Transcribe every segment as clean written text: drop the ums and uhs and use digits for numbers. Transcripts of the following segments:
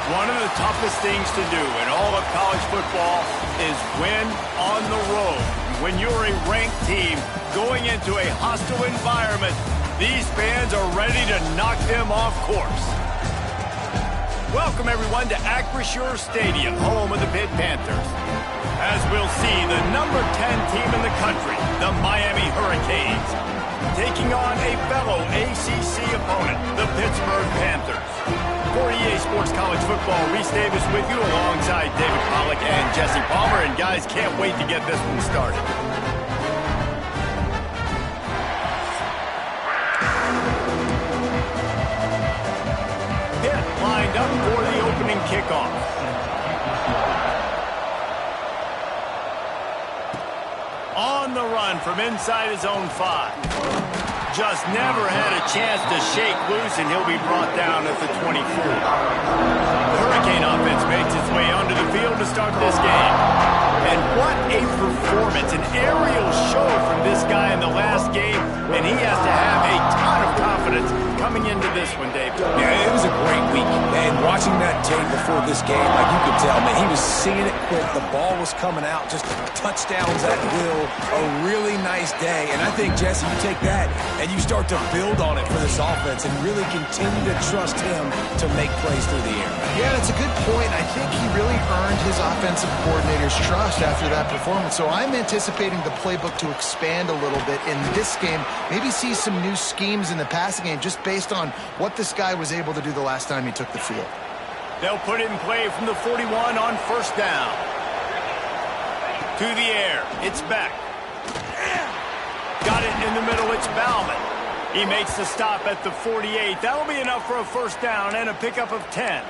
One of the toughest things to do in all of college football is win on the road. When you're a ranked team going into a hostile environment, these fans are ready to knock them off course. Welcome, everyone, to Acrisure Stadium, home of the Pitt Panthers. As we'll see, the number 10 team in the country, the Miami Hurricanes, taking on a fellow ACC opponent, the Pittsburgh Panthers. For EA Sports College Football, Reese Davis with you alongside David Pollack and Jesse Palmer. And guys, can't wait to get this one started. Pitt lined up for the opening kickoff. On the run from inside his own 5. Just never had a chance to shake loose, and he'll be brought down at the 24. The Hurricane offense makes its way onto the field to start this game. And what a performance, an aerial show from this guy in the last game, and he has to have a ton of confidence coming into this one, Dave. Yeah, it was a great week, and watching that tape before this game, like you could tell, man, he was seeing it quick. The ball was coming out, just touchdowns at will. A really nice day, and I think, Jesse, you take that and you start to build on it for this offense and really continue to trust him to make plays through the air. Yeah, that's a good point. I think he really earned his offensive coordinator's trust after that performance. So I'm anticipating the playbook to expand a little bit in this game. Maybe see some new schemes in the passing game just based on what this guy was able to do the last time he took the field. They'll put it in play from the 41 on first down. To the air. It's Beck. Got it in the middle. It's Bauman. He makes the stop at the 48. That'll be enough for a first down and a pickup of 10.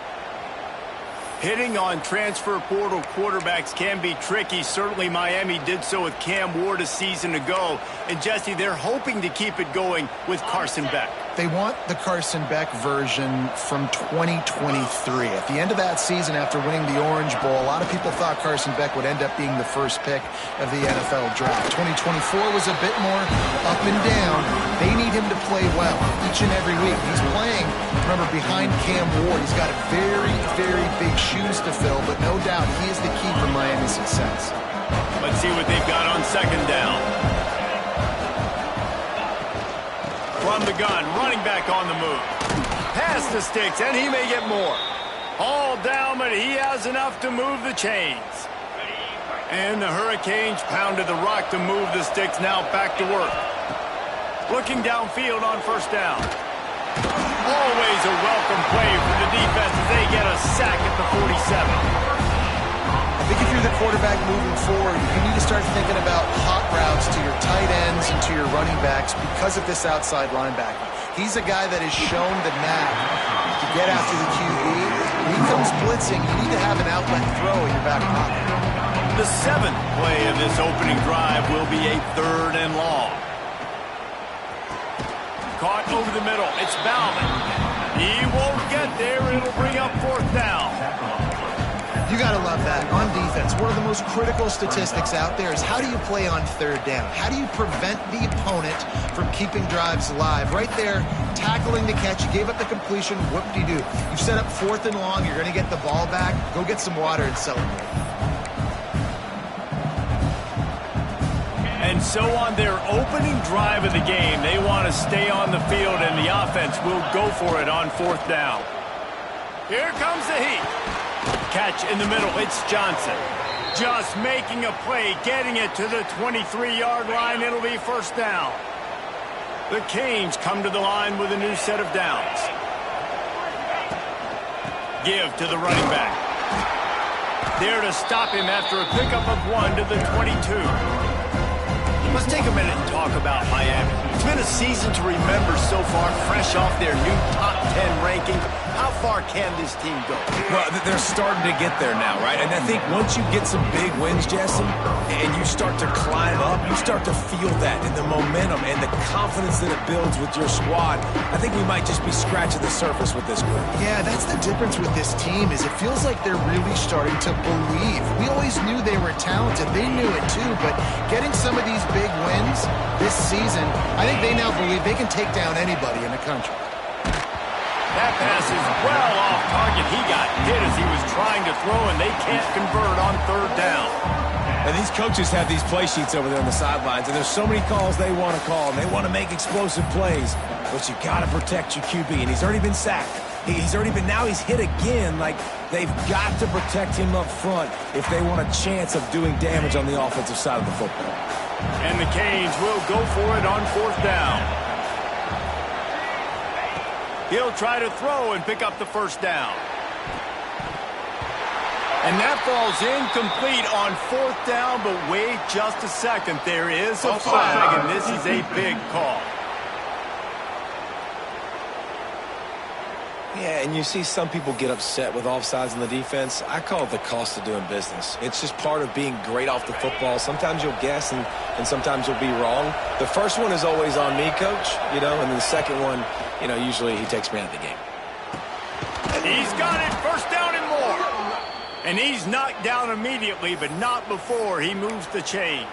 Hitting on transfer portal quarterbacks can be tricky. Certainly Miami did so with Cam Ward a season ago. And Jesse, they're hoping to keep it going with Carson Beck. They want the Carson Beck version from 2023. At the end of that season, after winning the Orange Bowl, a lot of people thought Carson Beck would end up being the first pick of the NFL draft. 2024 was a bit more up and down. They need him to play well each and every week. He's playing, remember, behind Cam Ward. He's got very, very big shoes to fill, but no doubt he is the key for Miami's success. Let's see what they've got on second down. From the gun, running back on the move. Pass the sticks, and he may get more. All down, but he has enough to move the chains. And the Hurricanes pounded the rock to move the sticks. Now back to work. Looking downfield on first down. Always a welcome play for the defense as they get a sack at the 47. I think if you're the quarterback moving forward, you need to start thinking about hot routes to your tight ends and to your running backs because of this outside linebacker. He's a guy that has shown the knack to get after the QB. When he comes blitzing, you need to have an outlet throw in your back pocket. The 7th play of this opening drive will be a 3rd and long. Caught over the middle. It's Bauman. He won't get there. It'll bring up 4th down. You got to love that. On defense, one of the most critical statistics out there is how do you play on 3rd down? How do you prevent the opponent from keeping drives alive? Right there, tackling the catch. You gave up the completion. Whoop-de-doo. You've set up 4th and long. You're going to get the ball back. Go get some water and celebrate. And so on their opening drive of the game, they want to stay on the field, and the offense will go for it on 4th down. Here comes the heat. Catch in the middle. It's Johnson. Just making a play, getting it to the 23-yard line. It'll be first down. The Canes come to the line with a new set of downs. Give to the running back. There to stop him after a pickup of 1 to the 22. Let's take a minute and talk about Miami. It's been a season to remember so far, fresh off their new top 10 ranking. How far can this team go? Well, they're starting to get there now, right? And I think once you get some big wins, Jesse, and you start to climb up, you start to feel that in the momentum and the confidence that it builds with your squad. I think we might just be scratching the surface with this group. Yeah, that's the difference with this team is it feels like they're really starting to believe. We always knew they were talented. They knew it too, but getting some of these big wins this season, I think they now believe they can take down anybody in the country. That pass is well off target. He got hit as he was trying to throw, and they can't convert on third down. And these coaches have these play sheets over there on the sidelines, and there's so many calls they want to call, and they want to make explosive plays. But you got to protect your QB, and he's already been sacked. Now he's hit again. Like, they've got to protect him up front if they want a chance of doing damage on the offensive side of the football. And the Canes will go for it on fourth down. He'll try to throw and pick up the first down. And that falls incomplete on fourth down, but wait just a second. There is a flag, and this is a big call. Yeah, and you see some people get upset with offsides in the defense. I call it the cost of doing business. It's just part of being great off the football. Sometimes you'll guess, and sometimes you'll be wrong. The first one is always on me, Coach, and then the second one, usually he takes me out of the game. And he's got it, first down and more. And he's knocked down immediately, but not before he moves the chains.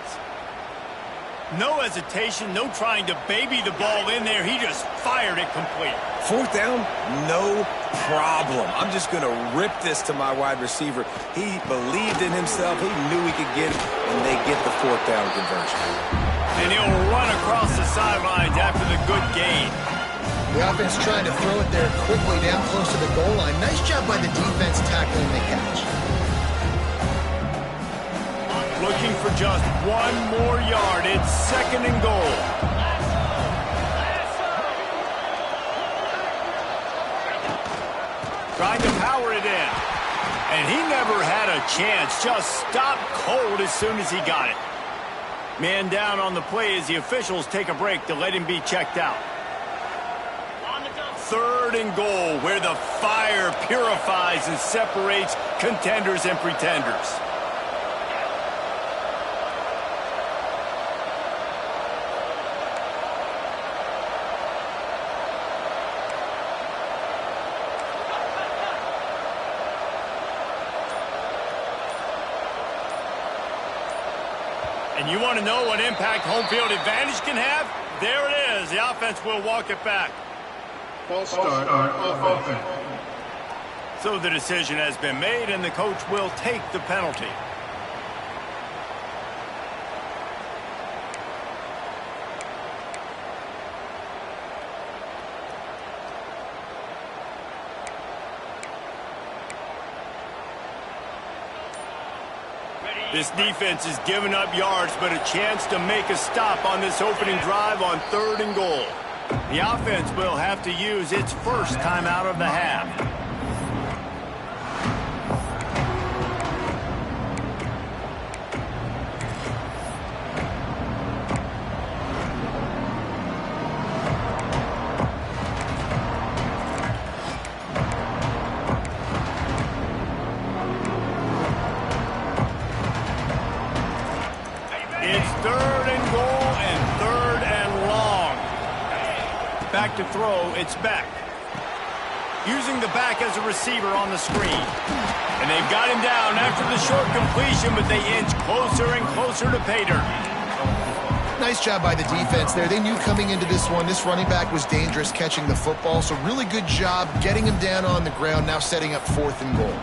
No hesitation, no trying to baby the ball in there. He just fired it complete. Fourth down, no problem. I'm just going to rip this to my wide receiver. He believed in himself. He knew he could get it, and they get the fourth down conversion. And he'll run across the sidelines after the good gain. The offense trying to throw it there quickly down close to the goal line. Nice job by the defense tackling the catch. Looking for just one more yard. It's second and goal. Trying to power it in. And he never had a chance. Just stopped cold as soon as he got it. Man down on the play as the officials take a break to let him be checked out. Third and goal, where the fire purifies and separates contenders and pretenders. And you want to know what impact home field advantage can have? There it is. The offense will walk it back. False start on offense. So the decision has been made, and the coach will take the penalty. This defense is giving up yards, but a chance to make a stop on this opening drive on third and goal. The offense will have to use its first timeout of the half. It's third and goal and third and long. Back to throw, it's Beck. Using the back as a receiver on the screen. And they've got him down after the short completion, but they inch closer and closer to pay dirt. Nice job by the defense there. They knew coming into this one, this running back was dangerous catching the football, so really good job getting him down on the ground, now setting up fourth and goal.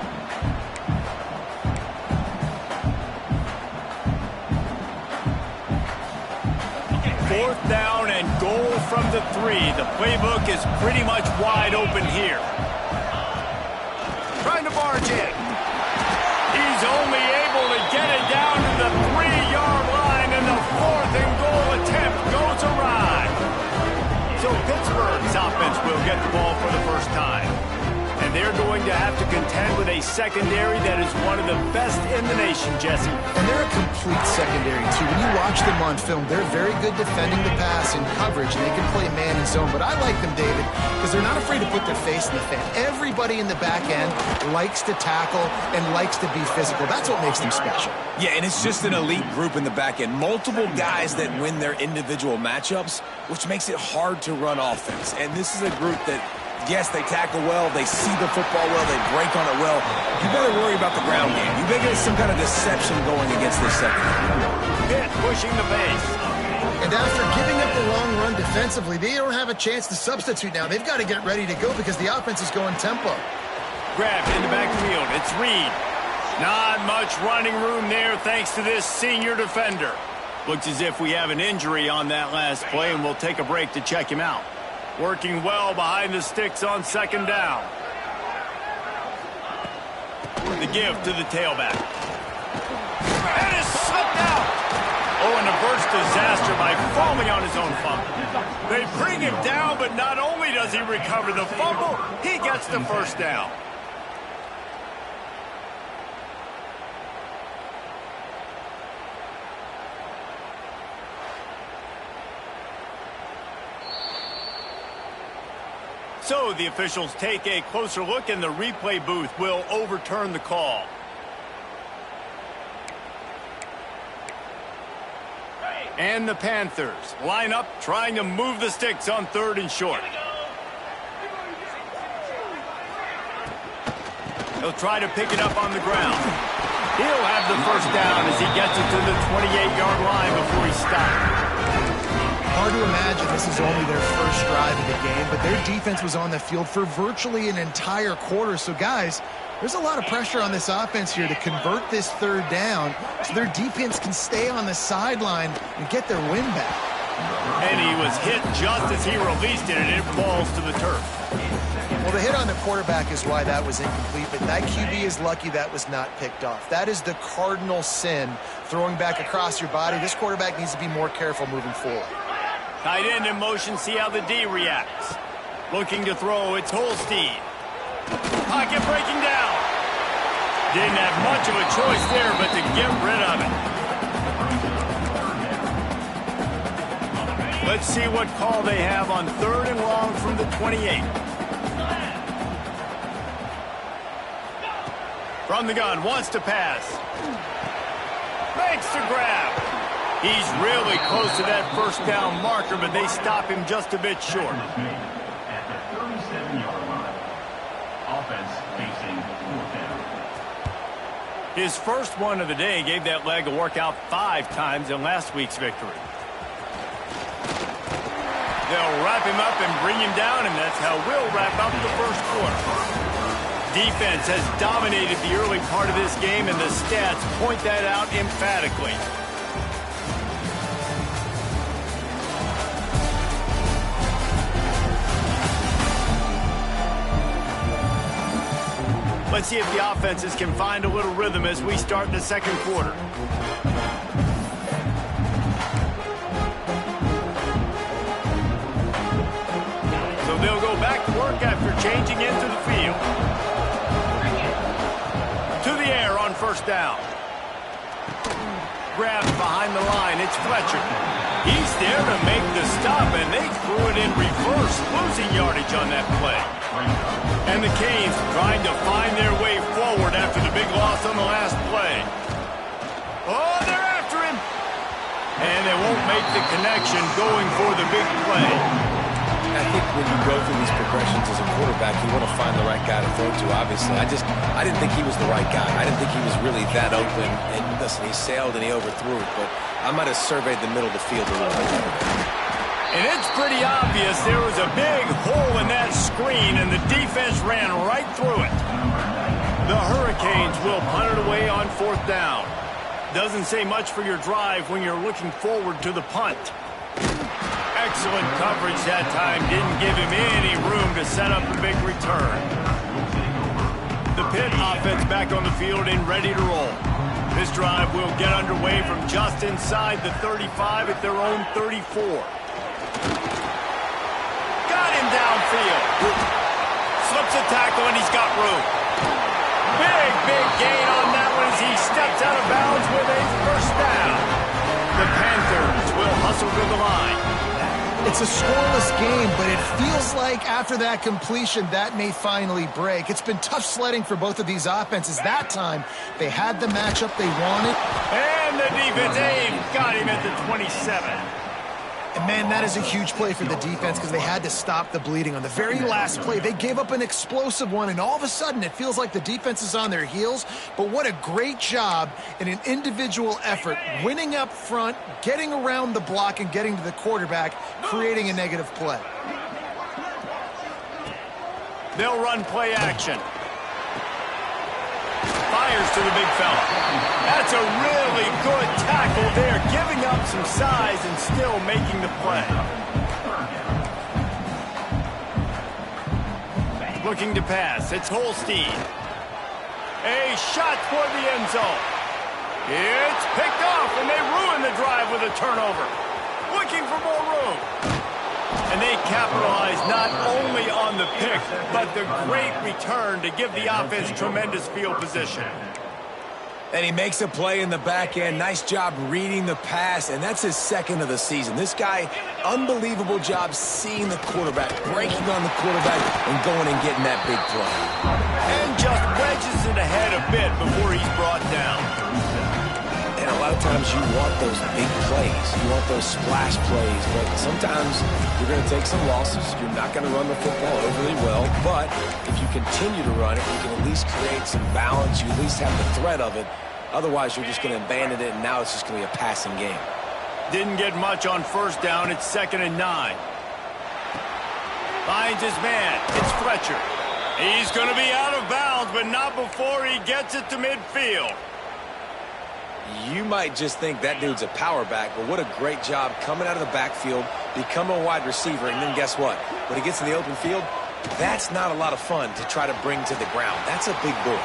Fourth down and goal from the 3. The playbook is pretty much wide open here. Trying to barge in. He's only able to get it down to the 3-yard line, and the fourth and goal attempt goes awry. So Pittsburgh's offense will get the ball for the first time. And they're going to have to contend with a secondary that is one of the best in the nation, Jesse. And they're a complete secondary, too. When you watch them on film, they're very good defending the pass and coverage, and they can play man and zone. But I like them, David, because they're not afraid to put their face in the fan. Everybody in the back end likes to tackle and likes to be physical. That's what makes them special. Yeah, and it's just an elite group in the back end. Multiple guys that win their individual matchups, which makes it hard to run offense. And this is a group that, yes, they tackle well, they see the football well, they break on it well. You better worry about the ground game. You better get some kind of deception going against this secondary. Pitt pushing the base. And after giving up the a long run defensively. They don't have a chance to substitute now. They've got to get ready to go because the offense is going tempo. Grabbed in the backfield. It's Reed. Not much running room there thanks to this senior defender. Looks as if we have an injury on that last play, and we'll take a break to check him out. Working well behind the sticks on second down. The give to the tailback. And is slipped out. Oh, and averts disaster by falling on his own fumble. They bring him down, but not only does he recover the fumble, he gets the first down. So the officials take a closer look, and the replay booth will overturn the call. And the Panthers line up, trying to move the sticks on 3rd and short. He'll try to pick it up on the ground. He'll have the first down as he gets it to the 28-yard line before he stops. Hard to imagine this is only their first drive of the game, but their defense was on the field for virtually an entire quarter. So, guys, there's a lot of pressure on this offense here to convert this 3rd down so their defense can stay on the sideline and get their win back. And he was hit just as he released it, and it falls to the turf. Well, the hit on the quarterback is why that was incomplete, but that QB is lucky that was not picked off. That is the cardinal sin, throwing back across your body. This quarterback needs to be more careful moving forward. Tight end in motion, see how the D reacts. Looking to throw, it's Holstein. Pocket breaking down. Didn't have much of a choice there, but to get rid of it. Let's see what call they have on 3rd and long from the 28. From the gun, wants to pass. Makes the grab. He's really close to that first down marker, but they stop him just a bit short. At the 37-yard line. Offense facing 4th down. His first one of the day gave that leg a workout 5 times in last week's victory. They'll wrap him up and bring him down, and that's how we'll wrap up the first quarter. Defense has dominated the early part of this game, and the stats point that out emphatically. Let's see if the offenses can find a little rhythm as we start the second quarter. So they'll go back to work after changing into the field. To the air on first down. Grabbed behind the line, it's Fletcher. He's there to make the stop, and they threw it in reverse, losing yardage on that play. And the Canes trying to find their way forward after the big loss on the last play. Oh, they're after him. And they won't make the connection going for the big play. I think when you go through these progressions as a quarterback, you want to find the right guy to throw to, obviously. I didn't think he was the right guy. I didn't think he was really that open. And listen, he sailed and he overthrew it, but I might have surveyed the middle of the field a little bit better. And it's pretty obvious there was a big hole in that screen, and the defense ran right through it. The Hurricanes will punt it away on 4th down. Doesn't say much for your drive when you're looking forward to the punt. Excellent coverage that time. Didn't give him any room to set up a big return. The Pitt offense back on the field and ready to roll. This drive will get underway from just inside the 35 at their own 34. Got him downfield. Slips a tackle, and he's got room. Big gain on that one as he steps out of bounds with a first down. The Panthers will hustle to the line. It's a scoreless game, but it feels like after that completion, that may finally break. It's been tough sledding for both of these offenses. That time, they had the matchup they wanted. And the defense got him at the 27. And man, that is a huge play for the defense because they had to stop the bleeding. On the very last play, they gave up an explosive one, and all of a sudden it feels like the defense is on their heels. But what a great job in an individual effort, winning up front, getting around the block, and getting to the quarterback, creating a negative play. They'll run play action. Fires to the big fella. That's a really good tackle there, giving up some size and still making the play. Looking to pass. It's Holstein. A shot toward the end zone. It's picked off, and they ruin the drive with a turnover. Looking for more room. And they capitalize not only on the pick, but the great return to give the offense tremendous field position. And he makes a play in the back end. Nice job reading the pass, and that's his second of the season. This guy, unbelievable job seeing the quarterback, breaking on the quarterback, and going and getting that big play. And just wedges it ahead a bit before he's brought down. And a lot of times you want those big plays. You want those splash plays, but sometimes you're going to take some losses. You're not going to run the football overly well, but if you continue to run it, you can at least create some balance. You at least have the threat of it. Otherwise, you're just going to abandon it, and now it's just going to be a passing game. Didn't get much on first down. It's 2nd and 9. Finds his man. It's Fletcher. He's going to be out of bounds, but not before he gets it to midfield. You might just think that dude's a power back, but what a great job coming out of the backfield, become a wide receiver, and then guess what? When he gets in the open field, that's not a lot of fun to try to bring to the ground. That's a big boy.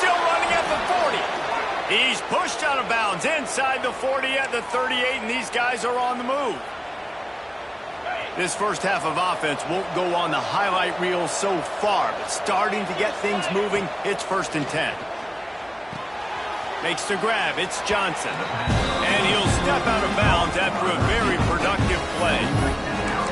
Still running at the 40. He's pushed out of bounds inside the 40 at the 38, and these guys are on the move. This first half of offense won't go on the highlight reel so far, but starting to get things moving, it's 1st and 10. Makes the grab. It's Johnson. And he'll step out of bounds after a very productive play.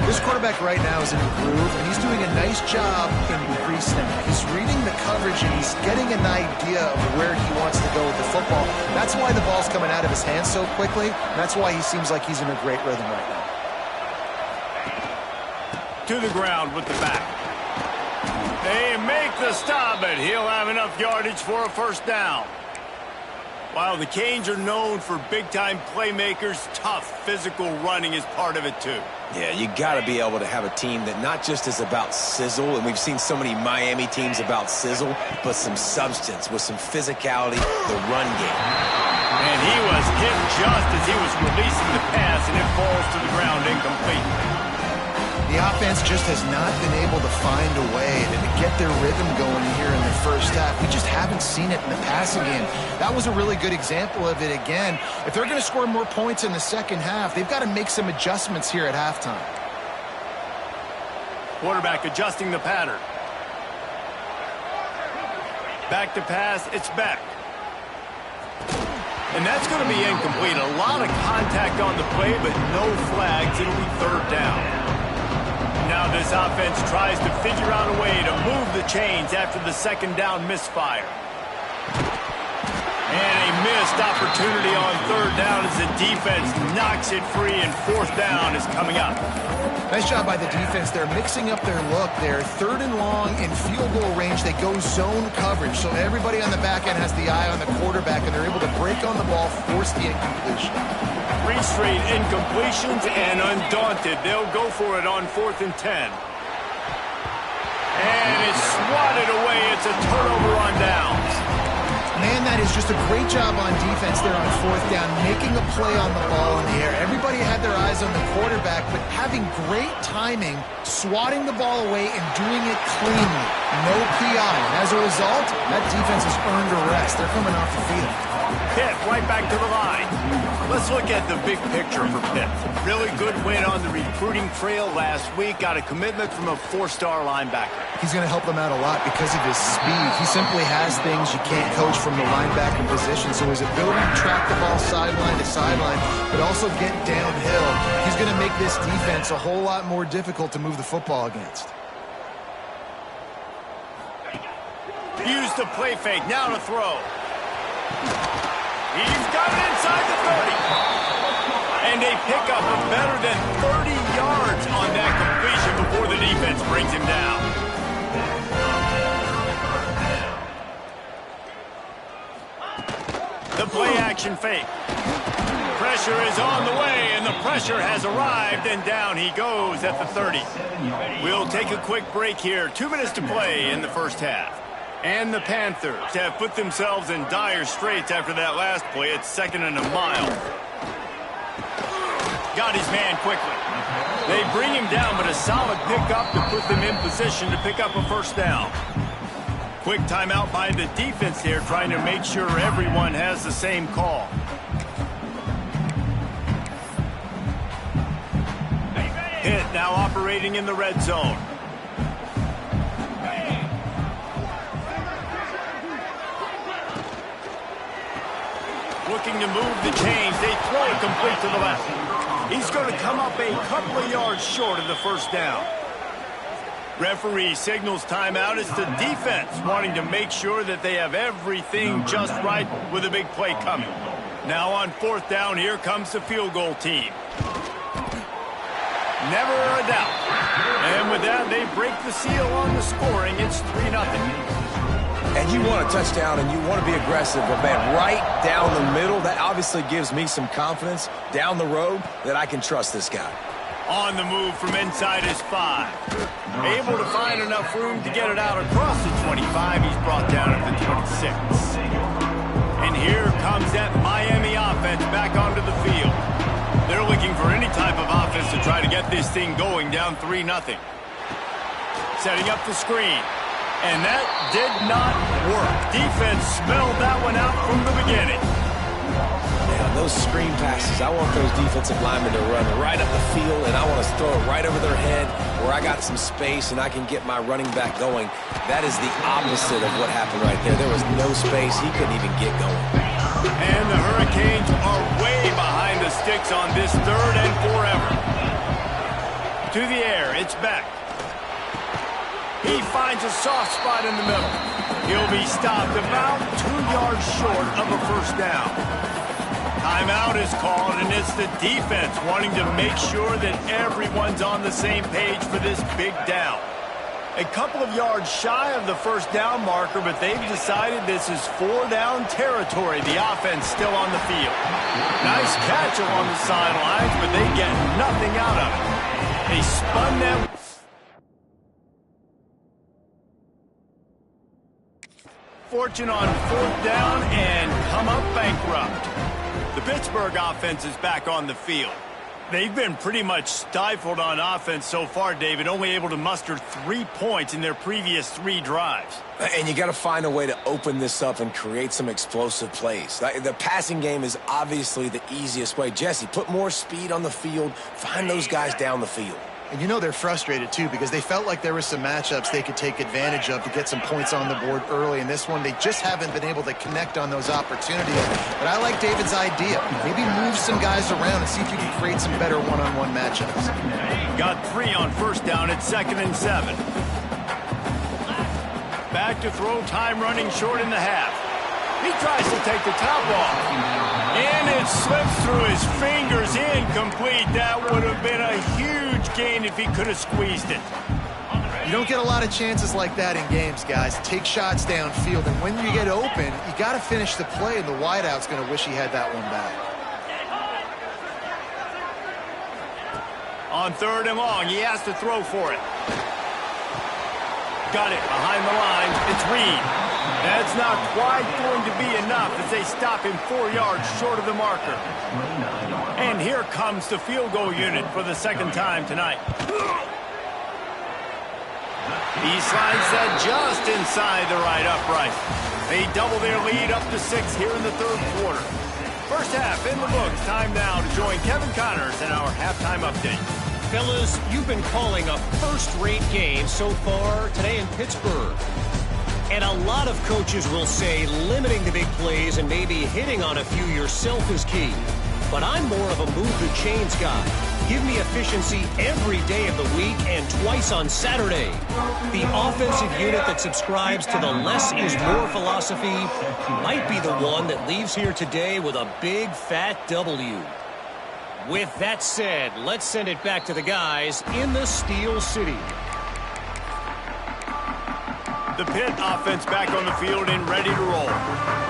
This quarterback right now is in a groove, and he's doing a nice job in pre-snap. He's reading the coverage, and he's getting an idea of where he wants to go with the football. That's why the ball's coming out of his hands so quickly. And that's why he seems like he's in a great rhythm right now. To the ground with the back. They make the stop, but he'll have enough yardage for a first down. While the Canes are known for big-time playmakers, tough physical running is part of it too. Yeah, you got to be able to have a team that not just is about sizzle, and we've seen so many Miami teams about sizzle, but some substance with some physicality, the run game. And he was hit just as he was releasing the pass, and it falls to the ground incomplete. The offense just has not been able to find a way to get their rhythm going here in the first half. We just haven't seen it in the passing game. That was a really good example of it again. If they're going to score more points in the second half, they've got to make some adjustments here at halftime. Quarterback adjusting the pattern. Back to pass, it's Beck. And that's going to be incomplete. A lot of contact on the play, but no flags. It'll be 3rd down. Now this offense tries to figure out a way to move the chains after the 2nd down misfire. And a missed opportunity on 3rd down as the defense knocks it free, and 4th down is coming up. Nice job by the defense. They're mixing up their look. They're 3rd and long in field goal range. They go zone coverage, so everybody on the back end has the eye on the quarterback, and they're able to break on the ball, force the incompletion. 3 straight incompletions, and undaunted, they'll go for it on 4th and 10. And it's swatted away. It's a turnover on downs. Man, that is just a great job on defense there on 4th down, making a play on the ball in the air. Everybody had their eyes on the quarterback, but having great timing, swatting the ball away, and doing it cleanly. No PI. And as a result, that defense has earned a rest. They're coming off the field. Pitt right back to the line. Let's look at the big picture for Pitt. Really good win on the recruiting trail last week. Got a commitment from a 4-star linebacker. He's going to help them out a lot because of his speed. He simply has things you can't coach from the linebacker position. So his ability to track the ball sideline to sideline, but also get downhill, he's going to make this defense a whole lot more difficult to move the football against. Use the play fake. Now to throw. He's got it inside the 30. And a pickup of better than 30 yards on that completion before the defense brings him down. The play-action fake. Pressure is on the way, and the pressure has arrived, and down he goes at the 30. We'll take a quick break here. 2 minutes to play in the first half. And the Panthers have put themselves in dire straits after that last play. It's 2nd and a mile. Got his man quickly. They bring him down, but a solid pickup to put them in position to pick up a first down. Quick timeout by the defense here, trying to make sure everyone has the same call. Pitt now operating in the red zone. Looking to move the chains. They throw it complete to the left. He's going to come up a couple of yards short of the first down. Referee signals timeout. It's the defense wanting to make sure that they have everything just right with a big play coming. Now on 4th down, here comes the field goal team. Never a doubt. And with that, they break the seal on the scoring. It's 3-0. And you want a touchdown and you want to be aggressive, but man, right down the middle, that obviously gives me some confidence down the road that I can trust this guy. On the move from inside his 5. Able to find enough room to get it out across the 25. He's brought down at the 26. And here comes that Miami offense back onto the field. They're looking for any type of offense to try to get this thing going, down 3-0. Setting up the screen. And that did not work. Defense smelled that one out from the beginning. Man, those screen passes, I want those defensive linemen to run right up the field, and I want to throw it right over their head where I got some space and I can get my running back going. That is the opposite of what happened right there. There was no space. He couldn't even get going. And the Hurricanes are way behind the sticks on this 3rd and forever. To the air, it's back. He finds a soft spot in the middle. He'll be stopped about 2 yards short of a first down. Timeout is called, and it's the defense wanting to make sure that everyone's on the same page for this big down. A couple of yards shy of the first down marker, but they've decided this is 4-down territory. The offense still on the field. Nice catch along the sidelines, but they get nothing out of it. They spun them. Fortune on 4th down and come up bankrupt. The Pittsburgh offense is back on the field. They've been pretty much stifled on offense so far, David, only able to muster 3 points in their previous 3 drives. And you got to find a way to open this up and create some explosive plays. The passing game is obviously the easiest way. Jesse, put more speed on the field. Find those guys down the field. And you know they're frustrated, too, because they felt like there were some matchups they could take advantage of to get some points on the board early. In this one, they just haven't been able to connect on those opportunities. But I like David's idea. Maybe move some guys around and see if you can create some better one-on-one matchups. Got 3 on first down at 2nd and 7. Back to throw, time running short in the half. He tries to take the top off. And it slips through his fingers, incomplete. That would have been a huge gain if he could have squeezed it. You don't get a lot of chances like that in games, guys. Take shots downfield, and when you get open, you got to finish the play, and the wideout's going to wish he had that one back. On 3rd and long, he has to throw for it. Got it behind the line. It's Reed. That's not quite going to be enough as they stop him 4 yards short of the marker. And here comes the field goal unit for the 2nd time tonight. He slides that just inside the right upright. They double their lead up to 6 here in the 3rd quarter. First half in the books. Time now to join Kevin Connors in our halftime update. Fellas, you've been calling a first-rate game so far today in Pittsburgh. And a lot of coaches will say limiting the big plays and maybe hitting on a few yourself is key. But I'm more of a move the chains guy. Give me efficiency every day of the week and twice on Saturday. The offensive unit that subscribes to the less is more philosophy might be the one that leaves here today with a big fat W. With that said, let's send it back to the guys in the Steel City. The Pitt offense back on the field and ready to roll.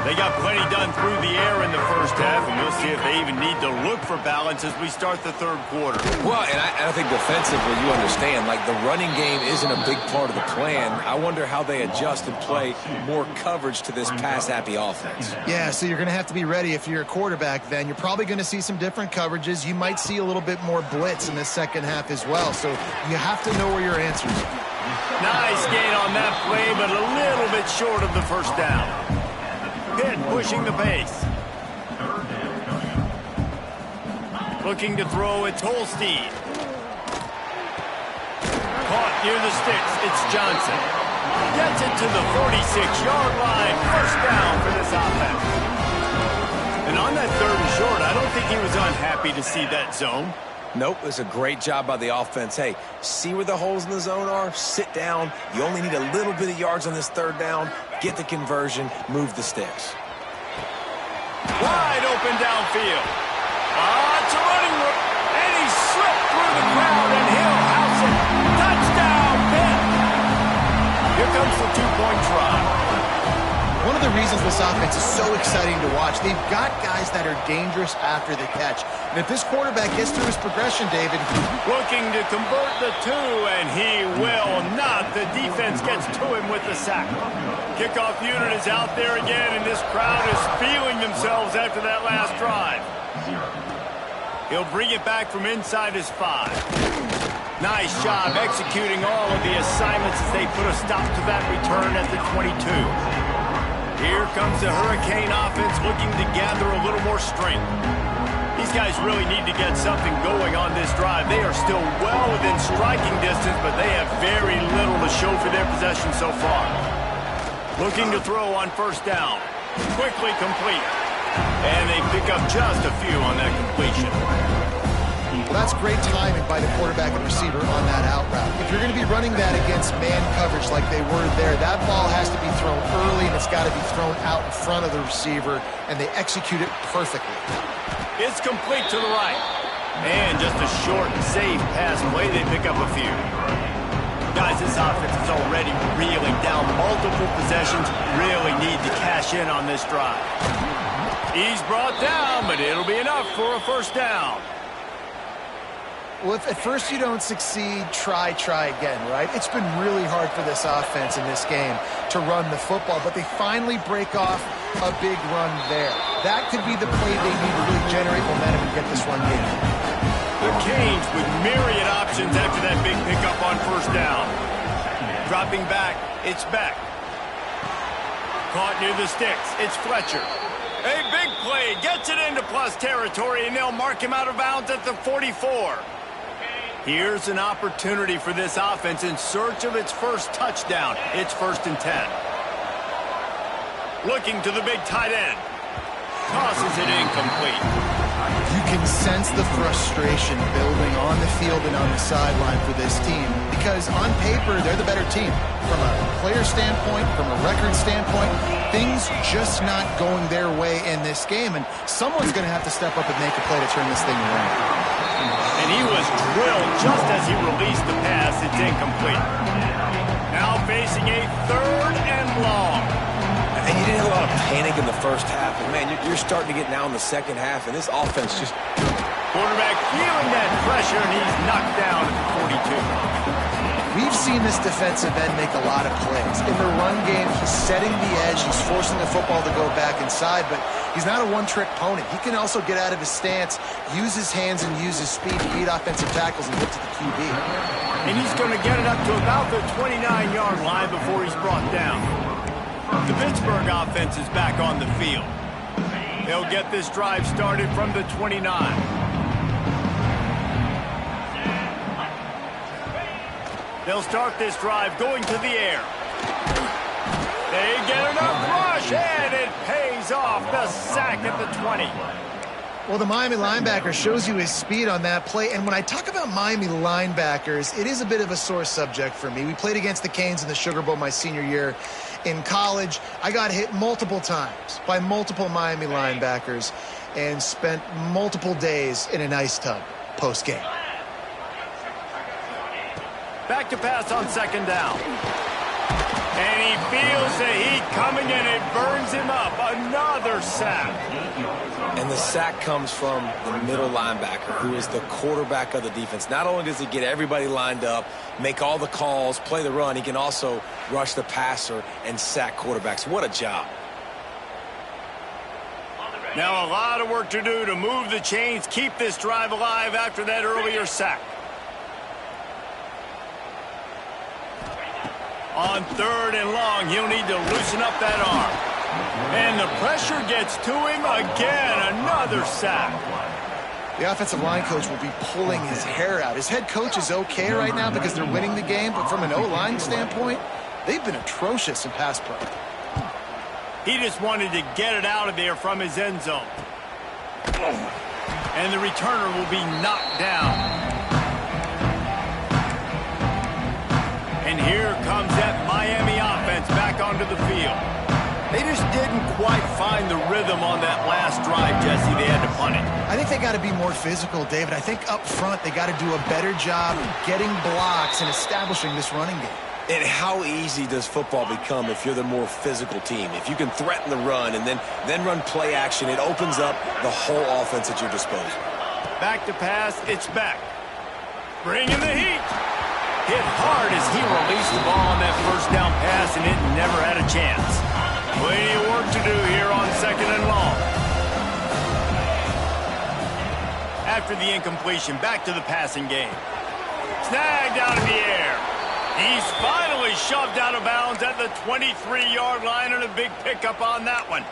They got plenty done through the air in the first half, and we'll see if they even need to look for balance as we start the third quarter. Well, and I think defensively, you understand, like the running game isn't a big part of the plan. I wonder how they adjust and play more coverage to this pass-happy offense. Yeah, so you're going to have to be ready if you're a quarterback then. You're probably going to see some different coverages. You might see a little bit more blitz in the second half as well, so you have to know where your answers are. Nice gain on that play, but a little bit short of the first down. Pitt pushing the pace. Looking to throw, it's Holstein. Caught near the sticks, it's Johnson. Gets it to the 46-yard line. First down for this offense. And on that third and short, I don't think he was unhappy to see that zone. Nope, it's a great job by the offense. Hey, see where the holes in the zone are? Sit down. You only need a little bit of yards on this third down. Get the conversion. Move the sticks. Wide open downfield. It's a running route. And he slipped through the crowd, and he'll house it. Touchdown, Pitt. Here comes the two-point try. One of the reasons this offense is so exciting to watch, they've got guys that are dangerous after the catch. And if this quarterback gets through his progression, David... Looking to convert the two, and he will not. The defense gets to him with the sack. Kickoff unit is out there again, and this crowd is feeling themselves after that last drive. He'll bring it back from inside his 5. Nice job executing all of the assignments as they put a stop to that return at the 22. Here comes the Hurricane offense looking to gather a little more strength. These guys really need to get something going on this drive. They are still well within striking distance, but they have very little to show for their possession so far. Looking to throw on first down. Quickly complete. And they pick up just a few on that completion. Well, that's great timing by the quarterback and receiver on that out route. If you're going to be running that against man coverage like they were there, that ball has to be thrown early, and it's got to be thrown out in front of the receiver, and they execute it perfectly. It's complete to the right. And just a short, safe pass play. They pick up a few. Guys, this offense is already reeling down multiple possessions. Really need to cash in on this drive. He's brought down, but it'll be enough for a first down. Well, if at first you don't succeed, try again, right? It's been really hard for this offense in this game to run the football, but they finally break off a big run there. That could be the play they need to really generate momentum and get this run game. The Canes with myriad options after that big pickup on first down. Dropping back, it's Beck. Caught near the sticks, it's Fletcher. A big play, gets it into plus territory, and they'll mark him out of bounds at the 44. Here's an opportunity for this offense in search of its first touchdown. It's 1st and 10. Looking to the big tight end. Tosses it incomplete. You can sense the frustration building on the field and on the sideline for this team because on paper, they're the better team. From a player standpoint, from a record standpoint, things just not going their way in this game, and someone's going to have to step up and make a play to turn this thing around. And he was drilled just as he released the pass. It's incomplete. Now facing a 3rd and long. And you didn't have a lot of panic in the first half. And, man, you're starting to get now in the second half, and this offense just... Quarterback feeling that pressure, and he's knocked down at the 42. We've seen this defensive end make a lot of plays. In the run game, he's setting the edge. He's forcing the football to go back inside, but he's not a one-trick pony. He can also get out of his stance, use his hands, and use his speed to beat offensive tackles and get to the QB. And he's going to get it up to about the 29-yard line before he's brought down. The Pittsburgh offense is back on the field. They'll get this drive started from the 29. They'll start this drive going to the air. They get enough rush, and it pays off. The sack at the 20. Well, the Miami linebacker shows you his speed on that play. And when I talk about Miami linebackers, it is a bit of a sore subject for me. We played against the Canes in the Sugar Bowl my senior year. In college, I got hit multiple times by multiple Miami linebackers and spent multiple days in an ice tub post-game. Back to pass on second down. And he feels the heat coming, and it burns him up. Another sack. And the sack comes from the middle linebacker, who is the quarterback of the defense. Not only does he get everybody lined up, make all the calls, play the run, he can also rush the passer and sack quarterbacks. What a job. Now a lot of work to do to move the chains, keep this drive alive after that earlier sack. On third and long, he'll need to loosen up that arm. And the pressure gets to him again. Another sack. The offensive line coach will be pulling his hair out. His head coach is okay right now because they're winning the game, but from an O-line standpoint, they've been atrocious in pass pro. He just wanted to get it out of there from his end zone. And the returner will be knocked down. And here comes that Miami offense back onto the field. They just didn't quite find the rhythm on that last drive, Jesse. They had to punt it. I think they got to be more physical, David. I think up front they got to do a better job getting blocks and establishing this running game. And how easy does football become if you're the more physical team? If you can threaten the run and then run play action, it opens up the whole offense at your disposal. Back to pass, it's back. Bringing the heat. Hit hard as he released the ball on that first down pass, and it never had a chance. Plenty of work to do here on second and long. After the incompletion, back to the passing game. Snagged out in the air. He's finally shoved out of bounds at the 23-yard line, and a big pickup on that one.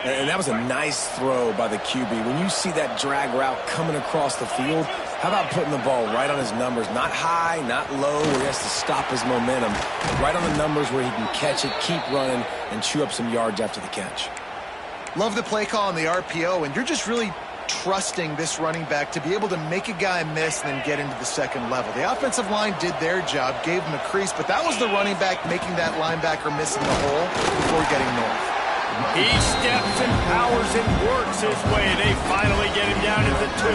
And that was a nice throw by the QB. When you see that drag route coming across the field, how about putting the ball right on his numbers? Not high, not low, where he has to stop his momentum. Right on the numbers where he can catch it, keep running, and chew up some yards after the catch. Love the play call on the RPO, and you're just really trusting this running back to be able to make a guy miss and then get into the second level. The offensive line did their job, gave him a crease, but that was the running back making that linebacker miss in the hole before getting north. He steps and powers and works his way. They finally get him down at the 2.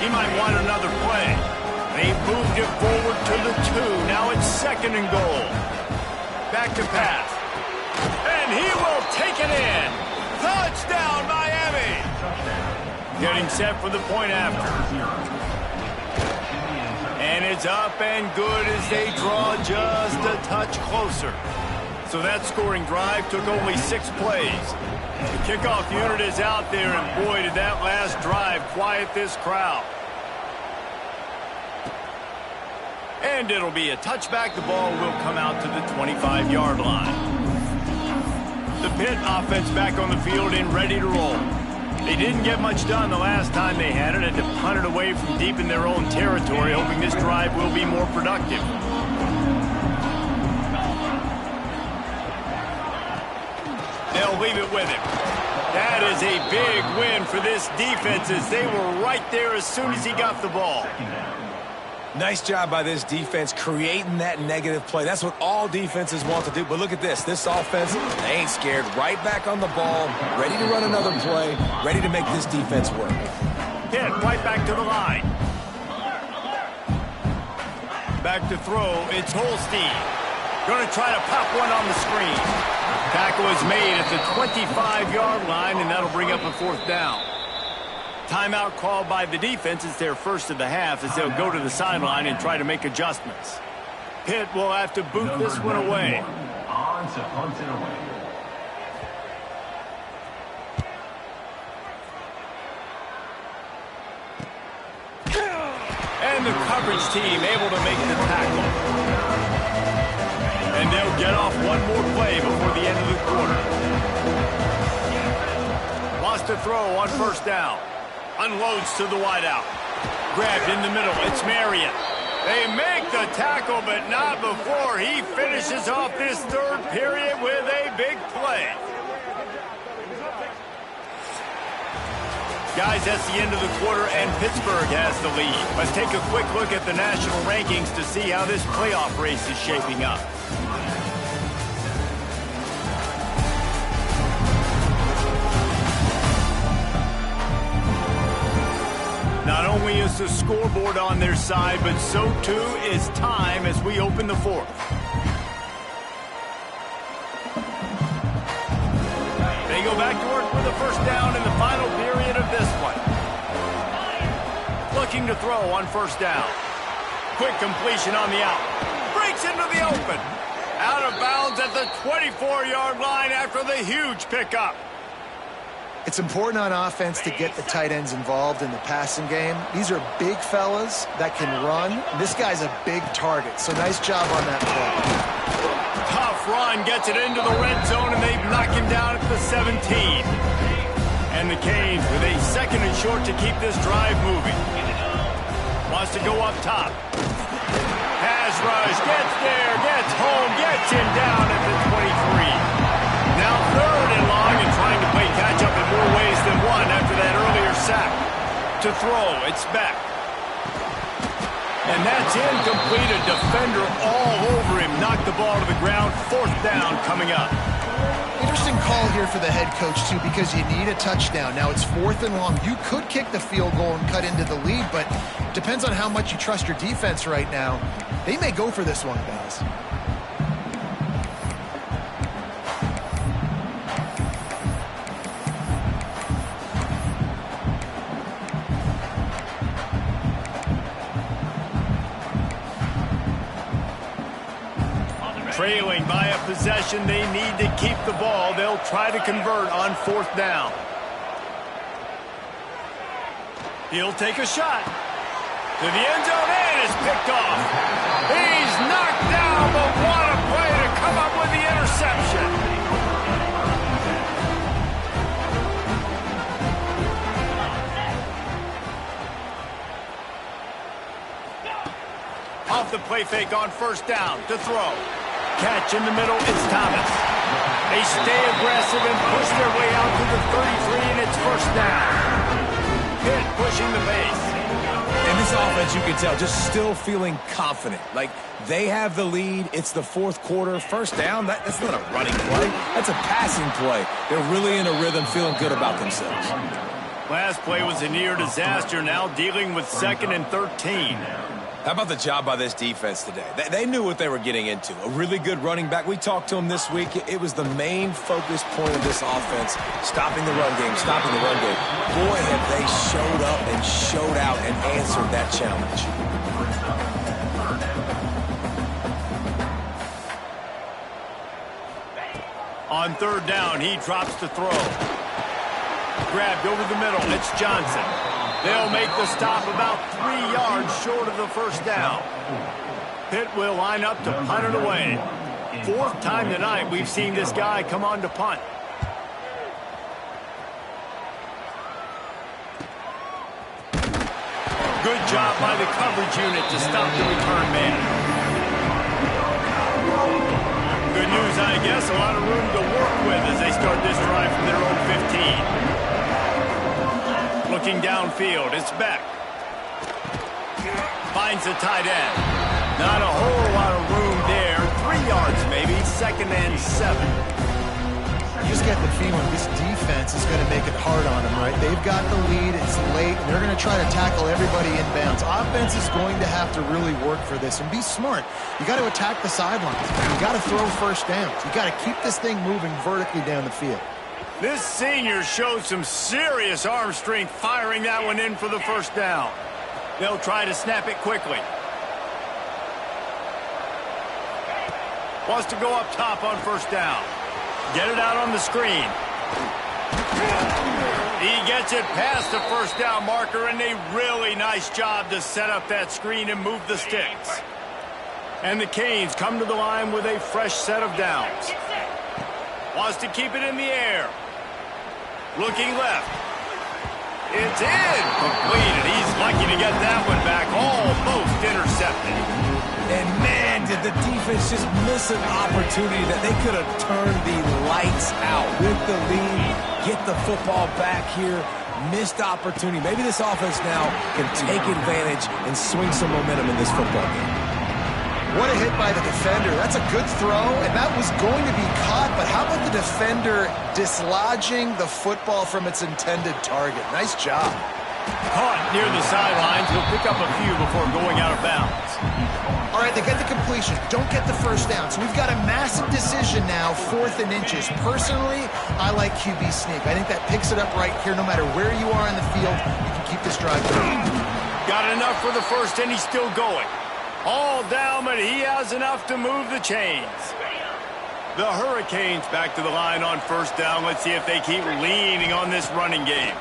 He might want another play. They moved it forward to the 2. Now it's second and goal. Back to pass. And he will take it in. Touchdown, Miami. Getting set for the point after. And it's up and good as they draw just a touch closer. So that scoring drive took only 6 plays. The kickoff unit is out there, and boy, did that last drive quiet this crowd. And it'll be a touchback. The ball will come out to the 25-yard line. The Pitt offense back on the field and ready to roll. They didn't get much done the last time they had it, and to punt it away from deep in their own territory, hoping this drive will be more productive. They'll leave it with him. That is a big win for this defense, as they were right there as soon as he got the ball. Nice job by this defense creating that negative play. That's what all defenses want to do. But look at this. This offense, they ain't scared. Right back on the ball, ready to run another play, ready to make this defense work. Pitt right back to the line. Back to throw. It's Holstein. Going to try to pop one on the screen. Tackle is made at the 25-yard line, and that'll bring up a 4th down. Timeout called by the defense. It's their first of the half, as they'll go to the sideline and try to make adjustments. Pitt will have to boot this one away. On to punt it away. And the coverage team able to make the tackle. And they'll get off one more play before the end of the quarter. Lost a throw on first down. Unloads to the wideout. Grabbed in the middle. It's Marion. They make the tackle, but not before he finishes off this third period with a big play. Guys, that's the end of the quarter, and Pittsburgh has the lead. Let's take a quick look at the national rankings to see how this playoff race is shaping up. Not only is the scoreboard on their side, but so too is time as we open the fourth. They go back to work with a first down in the final period of this one. Looking to throw on first down. Quick completion on the out. Breaks into the open. Out of bounds at the 24-yard line after the huge pickup. It's important on offense to get the tight ends involved in the passing game. These are big fellas that can run. This guy's a big target, so nice job on that play. Tough run gets it into the red zone, and they knock him down at the 17. And the Canes with a second and short to keep this drive moving. Wants to go up top. Pass rush, gets there, gets home, gets him down at the 23. Now third and long and trying to play catch-up in more ways than one after that earlier sack. To throw, it's back. And that's incomplete. A defender all over him. Knocked the ball to the ground. Fourth down coming up. Interesting call here for the head coach, too, because you need a touchdown. Now it's fourth and long. You could kick the field goal and cut into the lead, but depends on how much you trust your defense right now. They may go for this one, guys. Trailing by a possession, they need to keep the ball. They'll try to convert on fourth down. He'll take a shot. To the end zone and is picked off. He's knocked down, but what a play to come up with the interception. Off the play fake on first down to throw. Catch in the middle, it's Thomas. They stay aggressive and push their way out to the 33, and it's first down. Pitt pushing the base. And this offense, you can tell, just still feeling confident. Like, they have the lead. It's the fourth quarter. First down, that's not a running play. That's a passing play. They're really in a rhythm, feeling good about themselves. Last play was a near disaster, now dealing with 2nd and 13. How about the job by this defense today? They knew what they were getting into. A really good running back. We talked to him this week. It was the main focus point of this offense, stopping the run game, stopping the run game. Boy, have they showed up and showed out and answered that challenge. On third down, he drops to throw. Grabbed over the middle. It's Johnson. They'll make the stop about 3 yards short of the first down. Pitt will line up to punt it away. Fourth time tonight we've seen this guy come on to punt. Good job by the coverage unit to stop the return man. Good news, I guess. A lot of room to work with as they start this drive from their own 15. Looking downfield, it's Beck. Finds the tight end. Not a whole lot of room there. 3 yards maybe, 2nd and 7. You just get the feeling this defense is going to make it hard on them, right? They've got the lead, it's late, and they're going to try to tackle everybody inbounds. Offense is going to have to really work for this and be smart. You got to attack the sidelines. You got to throw first downs. You got to keep this thing moving vertically down the field. This senior showed some serious arm strength firing that one in for the first down. They'll try to snap it quickly. Wants to go up top on first down. Get it out on the screen. He gets it past the first down marker, and a really nice job to set up that screen and move the sticks. And the Canes come to the line with a fresh set of downs. Wants to keep it in the air. Looking left. It's incomplete. He's lucky to get that one back. Almost intercepted. And man, did the defense just miss an opportunity that they could have turned the lights out with the lead. Get the football back here. missed opportunity. Maybe this offense now can take advantage and swing some momentum in this football game. What a hit by the defender. That's a good throw, and that was going to be caught, but how about the defender dislodging the football from its intended target? Nice job. Caught near the sidelines. He'll pick up a few before going out of bounds. All right, they get the completion. Don't get the first down. So we've got a massive decision now, 4th and inches. Personally, I like QB sneak. I think that picks it up right here. No matter where you are in the field, you can keep this drive going. Got enough for the first, and he's still going. All down, but he has enough to move the chains. The Hurricanes back to the line on first down. Let's see if they keep leaning on this running game.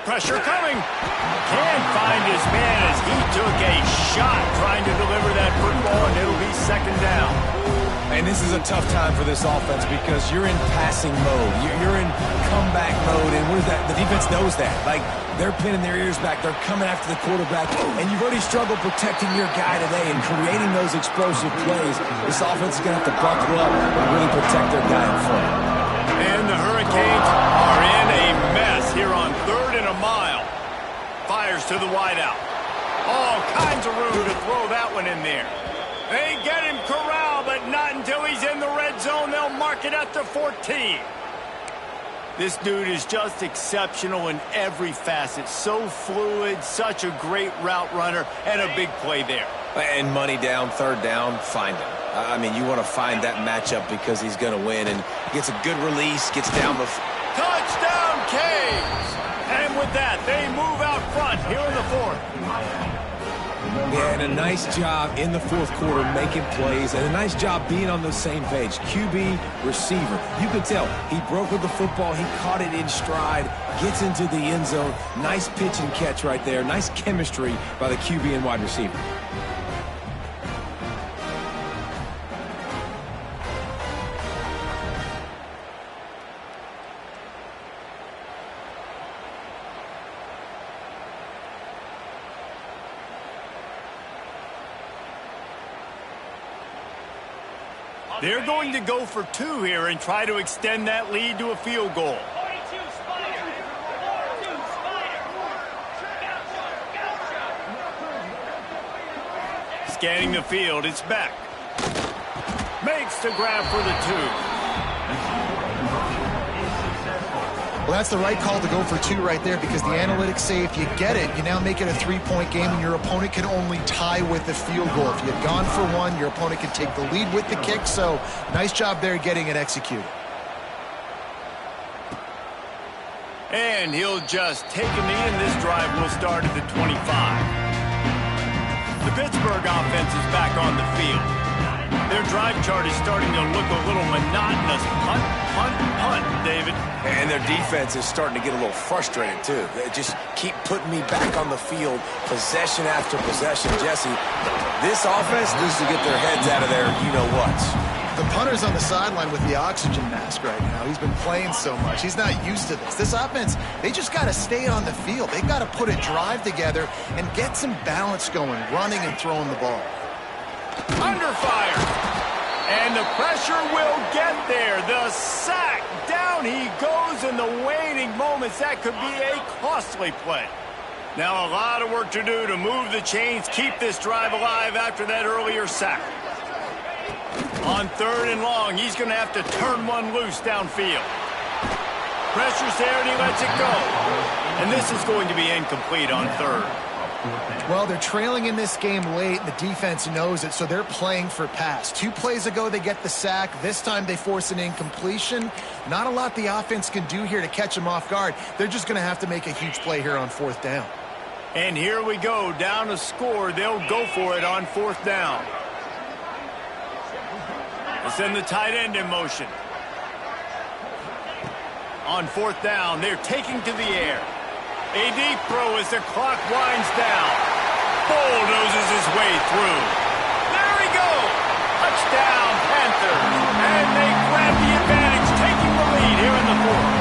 Pressure coming. Can't find his man as he took a shot trying to deliver that football, and it'll be 2nd down. And this is a tough time for this offense because you're in passing mode. You're in comeback mode, and the defense knows that. Like, they're pinning their ears back. They're coming after the quarterback, and you've already struggled protecting your guy today and creating those explosive plays. This offense is going to have to buckle up and really protect their guy in front. And the Hurricanes are in a mess here on 3rd and a mile. Fires to the wideout. All kinds of room to throw that one in there. They get him corralled, but not until he's in the red zone. They'll mark it at the 14. This dude is just exceptional in every facet. So fluid, such a great route runner, and a big play there. And money down, 3rd down, find him. I mean, you want to find that matchup because he's going to win, and gets a good release, gets down the... Touchdown, Canes! And with that, they move out front here in the 4th. Yeah, and a nice job in the 4th quarter making plays, and a nice job being on the same page. QB, receiver. You can tell he broke with the football. He caught it in stride, gets into the end zone. Nice pitch and catch right there. Nice chemistry by the QB and wide receiver. They're going to go for 2 here and try to extend that lead to a field goal. Scanning the field, it's Beck. Makes the grab for the 2. Well, that's the right call to go for 2 right there because the analytics say if you get it, you now make it a 3-point game and your opponent can only tie with the field goal. If you had gone for 1, your opponent can take the lead with the kick, so nice job there getting it executed. And he'll just take a knee, and this drive will start at the 25. The Pittsburgh offense is back on the field. Their drive chart is starting to look a little monotonous. Punt, punt, punt, David. And their defense is starting to get a little frustrated, too. They just keep putting me back on the field, possession after possession. Jesse, this offense needs to get their heads out of their you-know-whats. The punter's on the sideline with the oxygen mask right now. He's been playing so much. He's not used to this. This offense, they just got to stay on the field. They've got to put a drive together and get some balance going, running and throwing the ball. Under fire. And the pressure will get there. The sack. Down he goes in the waning moments. That could be a costly play. Now a lot of work to do to move the chains, keep this drive alive after that earlier sack. On 3rd and long, he's going to have to turn one loose downfield. Pressure's there, and he lets it go. And this is going to be incomplete on 3rd. Well, they're trailing in this game late, and the defense knows it, so they're playing for pass. 2 plays ago, they get the sack. This time, they force an incompletion. Not a lot the offense can do here to catch them off guard. They're just going to have to make a huge play here on 4th down. And here we go, down a score. They'll go for it on 4th down. They send the tight end in motion. On 4th down, they're taking to the air. A deep throw as the clock winds down. Bulldozes his way through. There he goes. Touchdown, Panthers. And they grab the advantage, taking the lead here in the 4th.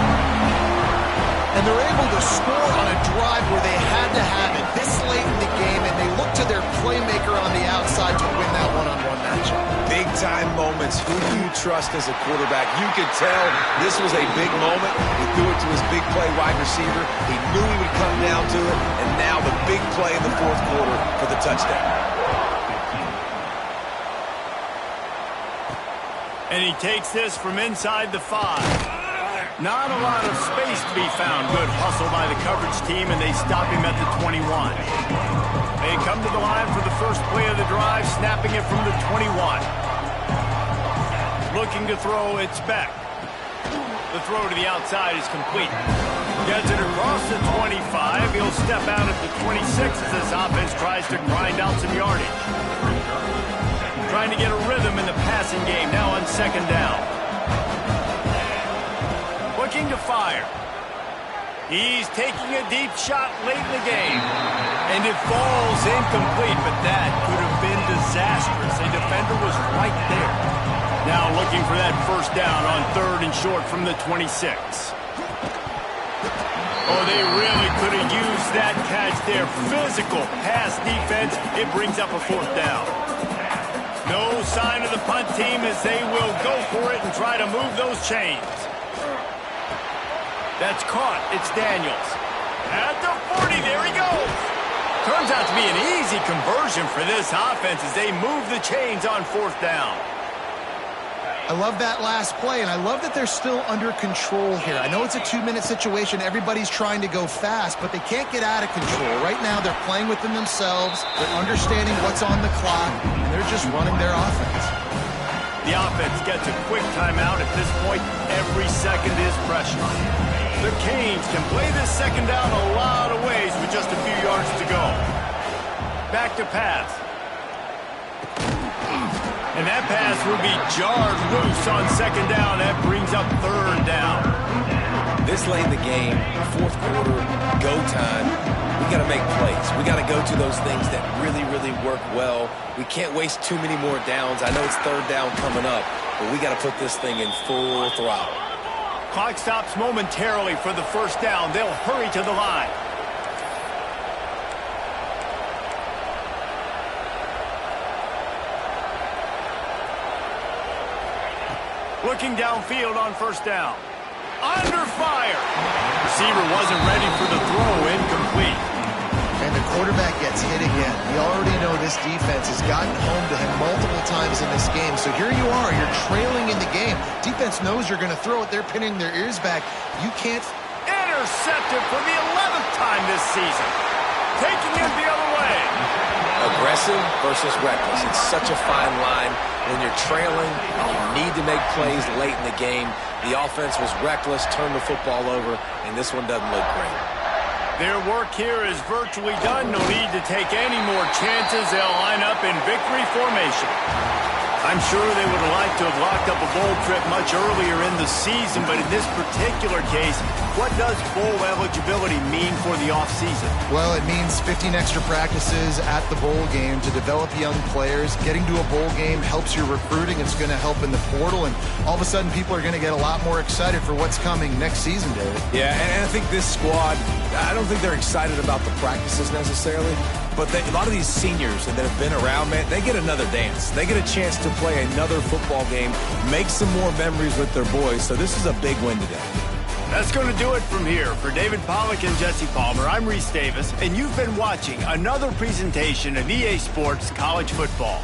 And they're able to score on a drive where they had to have it this late in the game, and they look to their playmaker on the outside to win that one-on-one matchup. Big-time moment moments, who do you trust as a quarterback? You could tell this was a big moment. He threw it to his big play wide receiver. He knew he would come down to it, and now the big play in the fourth quarter for the touchdown. And he takes this from inside the 5. Not a lot of space to be found. Good hustle by the coverage team, and they stop him at the 21. They come to the line for the first play of the drive, snapping it from the 21. Looking to throw, it's Beck. The throw to the outside is complete. Gets it across the 25. He'll step out at the 26 as this offense tries to grind out some yardage. Trying to get a rhythm in the passing game, now on second down. Looking to fire. He's taking a deep shot late in the game. And it falls incomplete, but that could have been disastrous. A defender was right there. Now looking for that first down on 3rd and short from the 26. Oh, they really could have used that catch there. Physical pass defense. It brings up a 4th down. No sign of the punt team as they will go for it and try to move those chains. That's caught. It's Daniels. At the 40, there he goes. Turns out to be an easy conversion for this offense as they move the chains on 4th down. I love that last play, and I love that they're still under control here. I know it's a 2-minute situation. Everybody's trying to go fast, but they can't get out of control. Right now, they're playing within themselves. They're understanding what's on the clock, and they're just running their offense. The offense gets a quick timeout. At this point, every second is pressure. The Canes can play this second down a lot of ways with just a few yards to go. Back to pass. And that pass will be jarred loose on second down. That brings up 3rd down. This late in the game, 4th quarter, go time. We got to make plays. We got to go to those things that really, really work well. We can't waste too many more downs. I know it's 3rd down coming up, but we got to put this thing in full throttle. Clock stops momentarily for the first down. They'll hurry to the line. Looking downfield on first down. Under fire. Receiver wasn't ready for the throw. Incomplete. And the quarterback gets hit again. We already know this defense has gotten home to him multiple times in this game. So here you are. You're trailing in the game. Defense knows you're going to throw it. They're pinning their ears back. You can't. Intercepted for the 11th time this season. Taking it the other way. Aggressive versus reckless. It's such a fine line. When you're trailing, you need to make plays late in the game. The offense was reckless, turned the football over, and this one doesn't look great. Their work here is virtually done. No need to take any more chances. They'll line up in victory formation. I'm sure they would have liked to have locked up a bowl trip much earlier in the season, but in this particular case, what does bowl eligibility mean for the offseason? Well, it means 15 extra practices at the bowl game to develop young players. Getting to a bowl game helps your recruiting. It's going to help in the portal, and all of a sudden people are going to get a lot more excited for what's coming next season, David. Yeah, and I think this squad, I don't think they're excited about the practices necessarily, but a lot of these seniors that have been around, man, they get another dance. They get a chance to play another football game, make some more memories with their boys, so this is a big win today. That's going to do it from here. For David Pollack and Jesse Palmer, I'm Reese Davis, and you've been watching another presentation of EA Sports College Football.